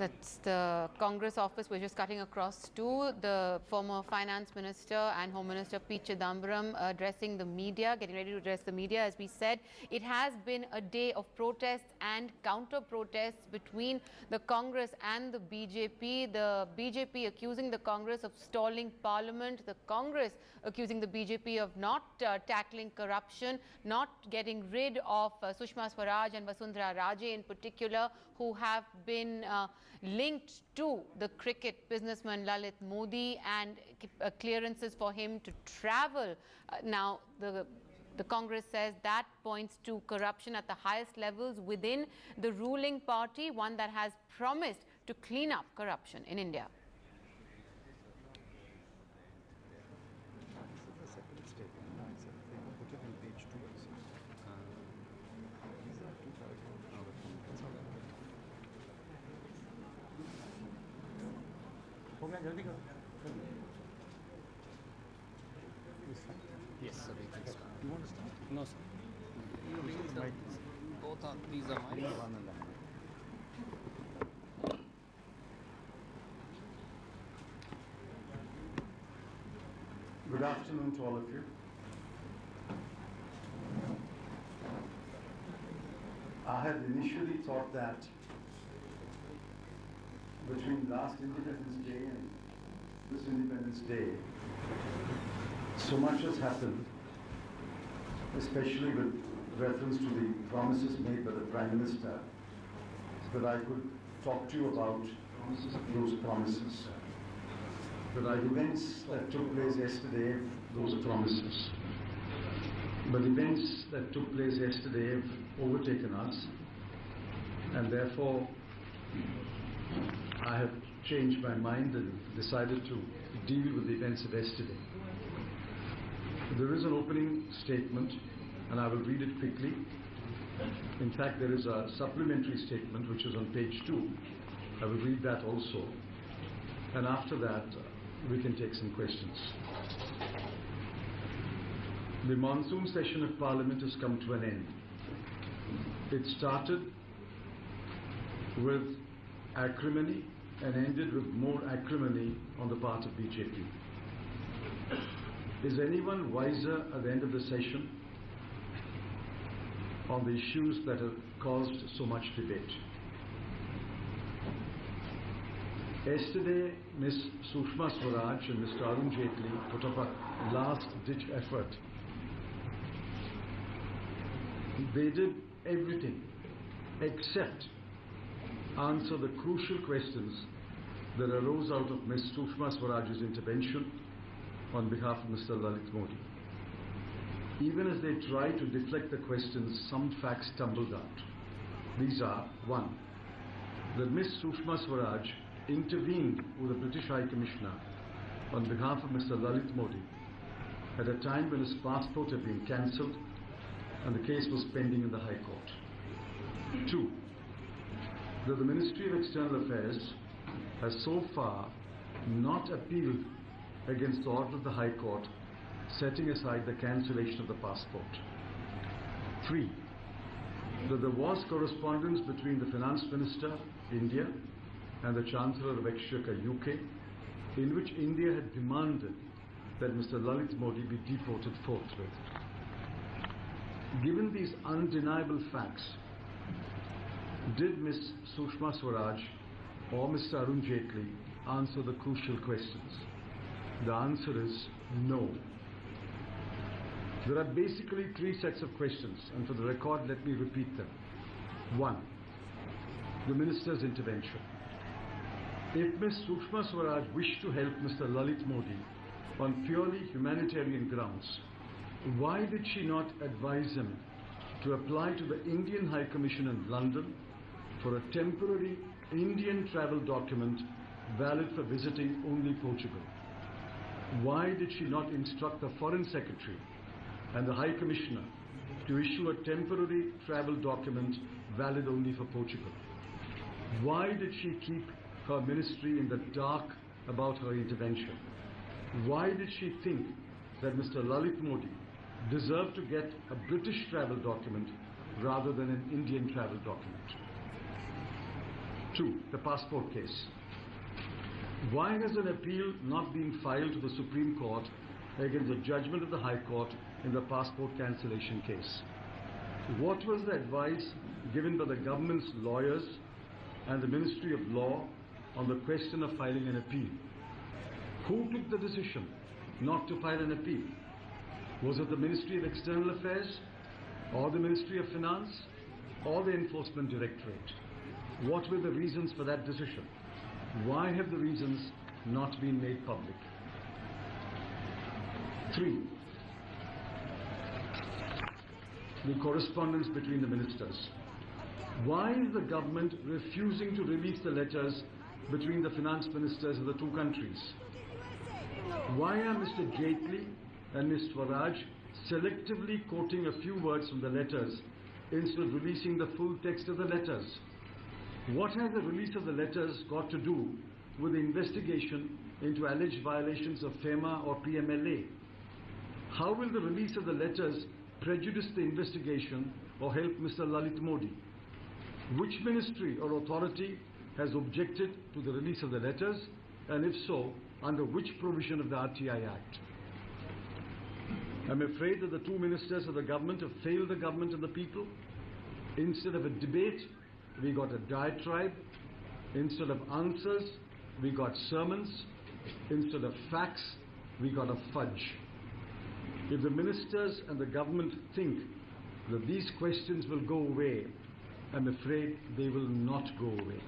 That's the Congress office. We're just cutting across to the former Finance Minister and Home Minister P. Chidambaram addressing the media, getting ready to address the media. As we said, it has been a day of protests and counter-protests between the Congress and the BJP. The BJP accusing the Congress of stalling Parliament. The Congress accusing the BJP of not tackling corruption, not getting rid of Sushma Swaraj and Vasundhara Raje in particular, who have been linked to the cricket businessman Lalit Modi, and clearances for him to travel. Now, the Congress says that points to corruption at the highest levels within the ruling party, one that has promised to clean up corruption in India. Yes, sir, we can start. You want to start? No, sir. Both are, these are mine. One and Good afternoon to all of you. I had initially thought that between last Independence Day and this Independence Day, so much has happened, especially with reference to the promises made by the Prime Minister, that I could talk to you about those promises. But events that took place yesterday, those promises. But events that took place yesterday have overtaken us, and therefore I have changed my mind and decided to deal with the events of yesterday. There is an opening statement, and I will read it quickly. In fact, there is a supplementary statement which is on page 2. I will read that also, and after that we can take some questions. The monsoon session of Parliament has come to an end. It started with acrimony and ended with more acrimony on the part of BJP. Is anyone wiser at the end of the session on the issues that have caused so much debate? Yesterday, Ms. Sushma Swaraj and Mr. Arun Jaitley put up a last-ditch effort. They did everything except answer the crucial questions that arose out of Ms. Sushma Swaraj's intervention on behalf of Mr. Lalit Modi. Even as they tried to deflect the questions, some facts tumbled out. These are: 1. That Ms. Sushma Swaraj intervened with the British High Commissioner on behalf of Mr. Lalit Modi at a time when his passport had been cancelled and the case was pending in the High Court. 2. That the Ministry of External Affairs has so far not appealed against the order of the High Court setting aside the cancellation of the passport. 3. That there was correspondence between the Finance Minister, India, and the Chancellor of Exchequer, UK, in which India had demanded that Mr. Lalit Modi be deported forthwith. Given these undeniable facts, did Ms. Sushma Swaraj or Mr. Arun Jaitley answer the crucial questions? The answer is no. There are basically 3 sets of questions, and for the record, let me repeat them. 1. The Minister's intervention. If Ms. Sushma Swaraj wished to help Mr. Lalit Modi on purely humanitarian grounds, why did she not advise him to apply to the Indian High Commission in London for a temporary Indian travel document valid for visiting only Portugal? Why did she not instruct the Foreign Secretary and the High Commissioner to issue a temporary travel document valid only for Portugal? Why did she keep her ministry in the dark about her intervention? Why did she think that Mr. Lalit Modi deserved to get a British travel document rather than an Indian travel document? 2. 2. The passport case. Why has an appeal not been filed to the Supreme Court against the judgment of the High Court in the passport cancellation case? What was the advice given by the government's lawyers and the Ministry of Law on the question of filing an appeal? Who took the decision not to file an appeal? Was it the Ministry of External Affairs, or the Ministry of Finance, or the Enforcement Directorate? What were the reasons for that decision? Why have the reasons not been made public? 3. The correspondence between the ministers. Why is the government refusing to release the letters between the finance ministers of the two countries? Why are Mr. Jaitley and Ms. Swaraj selectively quoting a few words from the letters instead of releasing the full text of the letters? What has the release of the letters got to do with the investigation into alleged violations of FEMA or PMLA? How will the release of the letters prejudice the investigation or help Mr. Lalit Modi? Which ministry or authority has objected to the release of the letters, and if so, under which provision of the RTI Act? I'm afraid that the two ministers of the government have failed the government and the people. Instead of a debate, we got a diatribe. Instead of answers, we got sermons. Instead of facts, we got a fudge. If the ministers and the government think that these questions will go away, I'm afraid they will not go away.